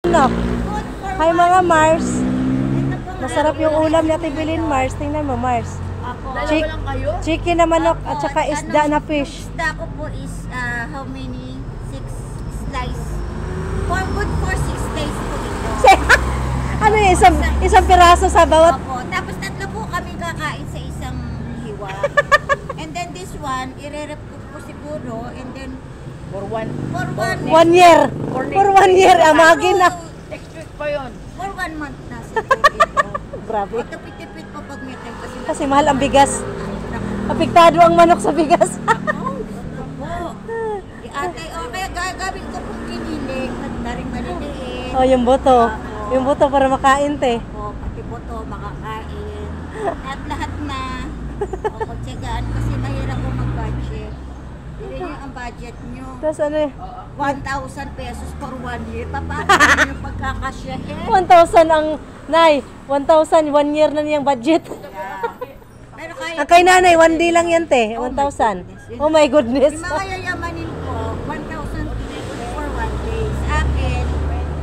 Ano? Hi mga Mars. Masarap yung ulam ni Ate Bilin, Mars. Tingnan mo, Mars. Chicken na manok at saka isda na fish. Isda ko po is how many? 6 slice. For good for 6 days po ito. Ano yung isang piraso sa bawat? Opo. Tapos tatlo po kami kakain sa isang hiwa. And then this one, i-rep ko siguro. And then For one 1 year. For 1 year, amagin na. next week pa yun. for 1 month na siguro ito. Grabe. O tipid-tipid po pag may time Kasi mahal ang bigas. Apektado ang manok sa bigas. Opo. Ate, kaya gagawin ko pong kinilig at daring maliliit. Oh, yung buto. Yung buto para makain, te. O, pati buto, makakain. At lahat na. O, pagtsagaan kasi mahirap po mag-budget. Hindi nyo ang budget nyo. Tapos ano eh? 1,000 pesos for 1 year. Paano yung pagkakasyahin? 1,000 ang, Nay, 1,000, 1 year na niyang budget. Pero kaya, Ang kay nanay, 1 day lang yan, te. 1,000. Oh my goodness. yung mga yayamanin ko, 1,000 for 1 day. Sa akin,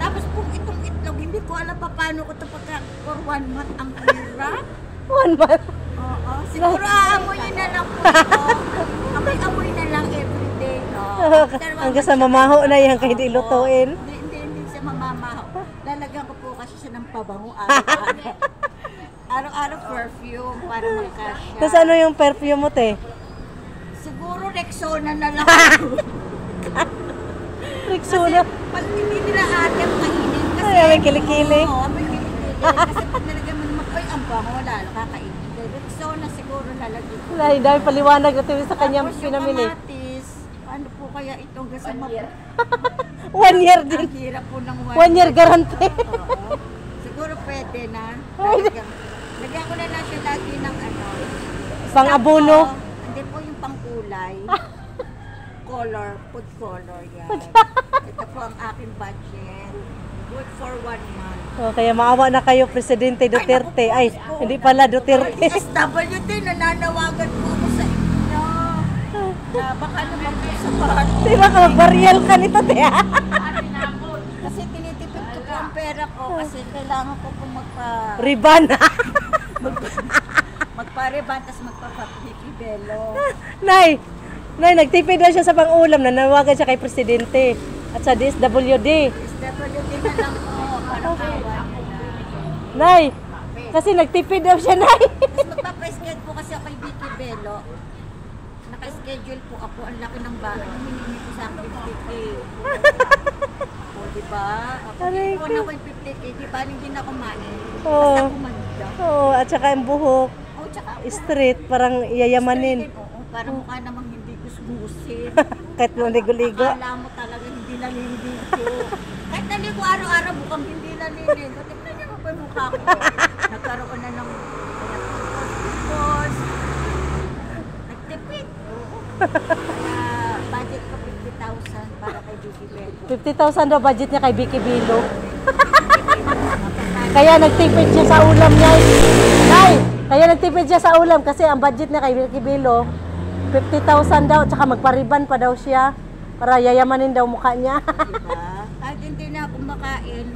tapos kung itong itlog, hindi ko alam pa paano ko ito pagka for 1 month ang hirap. 1 month. Oo, siguro aamoyin na lang po ito. Amoy na lang everyday. Hanggang sa mamaho na yan kay di lutuin. Hindi siya mamamaho. Lalagyan ko po kasi siya ng pabango araw-araw. Araw-araw perfume para magkasya. Tapos ano yung perfume mo, te? Siguro Rexona na lang. Rexona. Pag hindi nila atem kainin kasi Ay, may kilikili. Oo, may kilikili. Kasi pag nalagyan mo naman, ay ang bango, lalo kakainin. Rexona siguro lalagyan ko. Ay, dahil paliwanag natin sa kanyang Tapos pinamili. yung kamatis, ano po kaya ito hanggang sa 1 year din. Ang hirap po ng 1 year guarantee. Oo. Siguro pwede na. Lagyan ko na lang siya lagi ng ano. Pang abono. Hindi po yung pangkulay. Color, food color yan. Ito po ang aking budget. Good for 1 month. Oh, kaya maawa na kayo, Presidente Duterte. Ay, hindi pala Duterte. SWD, nananawagan po ako sa inyo. Na baka naman po sa bahay. Di ba ka mag-burial ka nito, te? Kasi tinitipid ko po ang pera ko kasi kailangan ko po Riban. magpa-reban tapos magpa-Belo. Nay, nagtipid daw siya sa pang-ulam. Nanawagan siya kay Presidente. At sa DSWD. SWD na lang po. Parang awan nila. Nay, kasi nagtipid daw siya, Nay. Tapos magpapa-schedule po kasi ako kay Vicky Belo. Naka-schedule po ako. Ang laki ng bahay. Hiningi ko sa akin 50K. O, diba? Aray Ako ko. na ko yung 50K. Diba? Hindi na kumain. Oo. Basta kumanda. Oo, at saka yung buhok. O, tsaka ako. Straight, parang yayamanin. Oo, parang mukha namang hindi gusgusin. Kahit mo ligo-ligo. Akala mo talaga hindi naliligo. Kahit naligo araw-araw, mukhang hindi naliligo. Tignan niyo mo pa yung mukha ko. Nagkaroon na ng pimples. Nagtipid. Kaya budget ko 50,000 para kay Vicky Belo. 50,000 daw budget niya kay Vicky Bilo. Kaya nagtipid siya sa ulam niya. Nay, kaya nagtipid siya sa ulam kasi ang budget niya kay Vicky Bilo 50,000 daw, tsaka magpariban pa daw siya para yayamanin daw mukha niya. Diba? Kahit hindi na ako makain,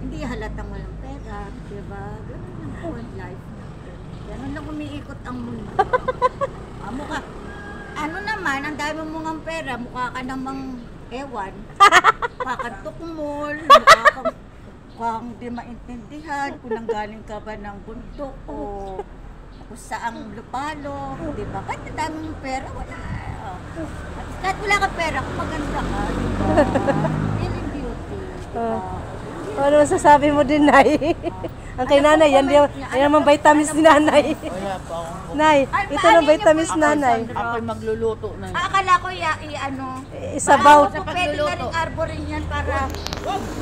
hindi halatang walang pera. Diba? Ganun lang po ang life. Ganun lang umiikot ang mundo. Mukha, ano naman, ang dami mong ang pera, mukha ka namang ewan. Kakantok mo, mukha kang di maintindihan kung nanggaling ka ba ng bundok o kung saang lupalo, di ba? Kahit ang dami mong pera, wala. Kahit wala kang pera, kung maganda ka, di ba? Feeling beauty, di ba? Ano masasabi mo din, Nay? Ang kay nanay, yan naman vitamins ni nanay. Wala pa akong... Nay, ito ng vitamins nanay. Ako'y magluluto na yun. Akala ko ano, Isabaw. so pwede na rin arborin yan para,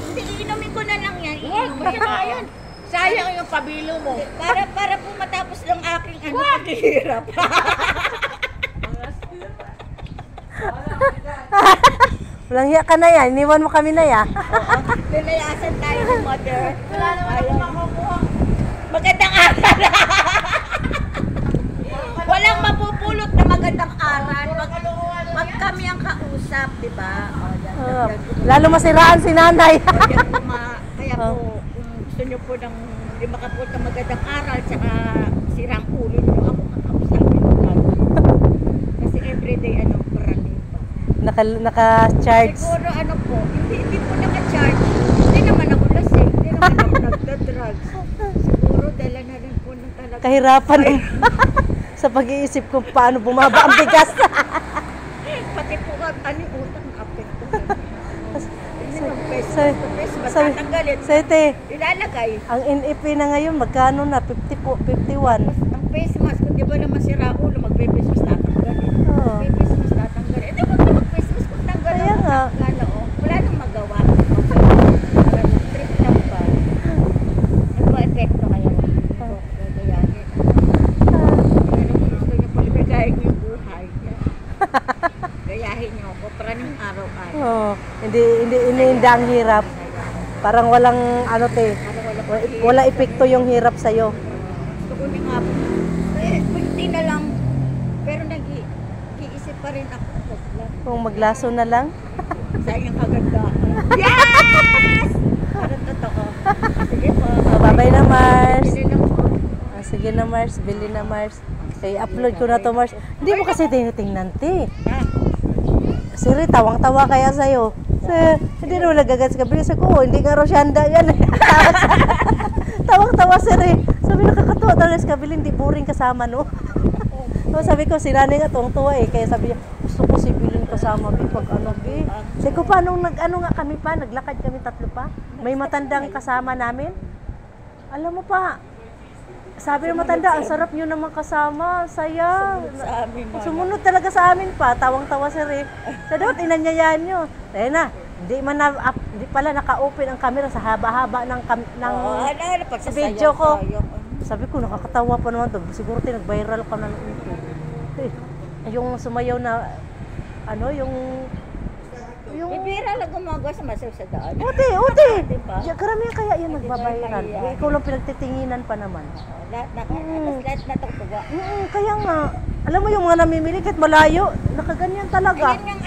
hindi, inumin ko na lang yan. Inumin ko na yan. Sayang yung pabilo mo. Para po matapos lang aking paghihirap. Walang hiya ka na yan. Iniwan mo kami na ya. Lalayasan tayo ng mother. Wala naman makukuha. Magandang aral. Walang mapupulot na magandang aral. Pag kami ang kausap, di ba? O, yan, Lalo masiraan si nanay. kaya po, kung gusto nyo po ng hindi makapunta magandang aral, tsaka sirang ulo nyo, ako kakausapin ko lagi. Kasi everyday, parali pa. Naka-charge. Siguro po, hindi po naka-charge. Hindi naman ako lasing, hindi naman ako nagda-drugs. Siguro dala na rin po ng talaga. Kahirapan sa pag-iisip kung paano bumaba ang bigas. Pati po yung utang na apekto. Matatanggalin. Sete, Ilalagay. ang NFP na ngayon, magkano na? 50 po, 51. Ang face mask, kung di ba naman sira ulo, magpe-face mask tatanggalin. Oo. Magpe-face mask tatanggalin. Hindi mo mag-face mask kung tanggalin. Kaya nga. Wala nang magawa. Parang trip lang ba? Nagpa-epekto kayo. Gagayahin. Pero kung gusto nyo pala gagayahin yung buhay. Gayahin nyo ako. Praning araw-araw. Oh, hindi ang hirap. Parang walang wala epekto yung hirap sa'yo. Gusto ko nga po. Kunti na lang. Pero nag-iisip pa rin ako. Kung maglaso na lang. Sayang kagandahan. Yes! Parang totoo. Sige po. Bye-bye na, Mars. Sige na po. Sige na, Mars. Bili na, Mars. Okay, upload ko na to, Mars. Hindi mo kasi tinitingnan, te. Siri, tawang-tawa kaya sa'yo. Hindi naman nagagat sa kabili. Sabi ko, hindi nga Rosyanda yan. Tawang-tawa, Siri. Sabi, nakakatuwa talaga sa kabili. Hindi boring kasama, no? So, sabi ko, si nanay nga tuwang-tuwa eh. Kaya sabi niya, gusto ko si Bilin kasama, Bi. Pag Bi. Sabi ko, paano nga kami pa? Naglakad kami 3 pa. May matandang kasama namin. Alam mo pa, sabi ng matanda, ang sarap nyo naman kasama, saya. Sa amin, Sumunod talaga sa amin pa, tawang-tawa si Rick. Sa dapat inanyayaan nyo. Ayun na, hindi pala naka-open ang camera sa haba-haba ng video ko. Sabi ko, nakakatawa pa naman to. Siguro nag-viral ka na ng ito. Yung sumayaw na, Ibira lang gumagawa sa masaw sa daan. Uti! Diba? Karamihan kaya yan nagbabayran. Ikaw lang pinagtitinginan pa naman. Lahat na tugtuga. Kaya nga, alam mo yung mga namimili kahit malayo, nakaganyan talaga. Ayun yung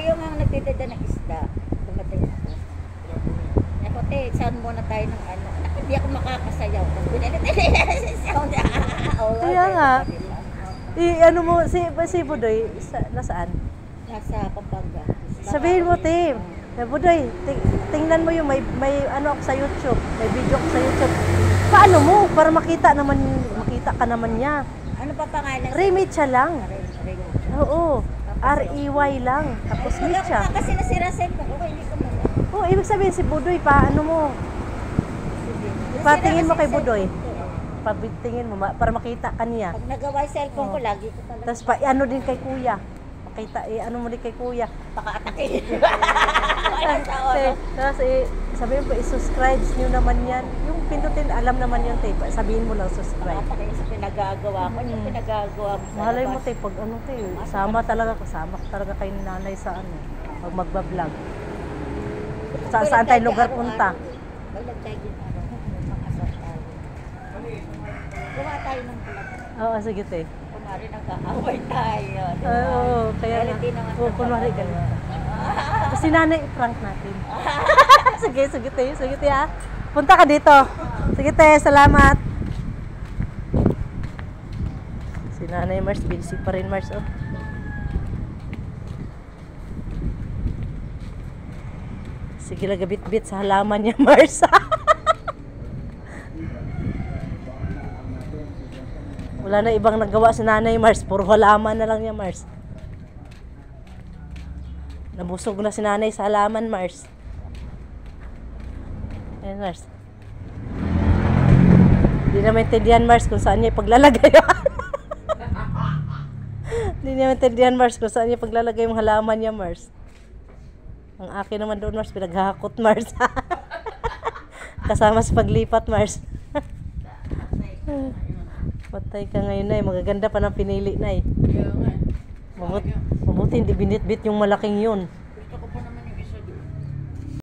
yung mga nagtitinda ng isda. Dumating ako. Ako, saan muna tayo ng Hindi ako makakasayaw. Sound. Kaya nga. Si Budoy, nasaan? Nasa Pampanga. Sabihin mo, Tim. Budoy, tingnan mo yung may ako sa YouTube. May video ako sa YouTube. Paano mo? Para makita ka naman niya. Ano pa pangalan? Remitsa lang. Remy. Oo. R-E-Y lang. Tapos Mitsa. Kasi nasira cellphone ko, hindi ko mo. Oo, ibig sabihin si Budoy, paano mo? Patingin mo kay Budoy. Patingin mo para makita ka niya. Pag nagawa yung cellphone ko, lagi ko talaga. Tapos din kay Kuya. Makita, mo din kay Kuya. Paka-atake. Tapos sabihin mo, i-subscribe nyo naman yan. Yung pindutin, alam naman yan, te. Sabihin mo lang, subscribe. Paka-atake sa pinagagawa ko. Yung pinagagawa mo sa Mahalay mo, labas. te, pag sama talaga kay nanay sa pag magbablog. Saan tayo lugar punta? Pag nagtagin mga-asal tayo. Gawa tayo ng vlog. Oo, sige, te. Kunwari nag-aaway tayo. Oo, kaya nga. Kunwari ganun. Si nanay, i-prank natin. Sige, te, ha. Punta ka dito. Sige, te, salamat. Si nanay Mars, busy pa rin, Mars, oh. Sige lang, bit-bit sa halaman niya, Mars. Wala na ibang nagawa si nanay Mars. Puro halaman na lang niya, Mars. Nabusog na si nanay sa halaman, Mars. Ayan, Mars. Hindi na maintindihan, Mars, kung saan niya ipaglalagay. Hindi niya maintindihan, Mars, kung saan niya ipaglalagay yung halaman niya, Mars. Ang akin naman doon, Mars, pinaghahakot, Mars. Kasama sa paglipat, Mars. Patay ka ngayon, Nay. Magaganda pa ng pinili, Nay. Mabuti hindi binitbit yung malaking yun.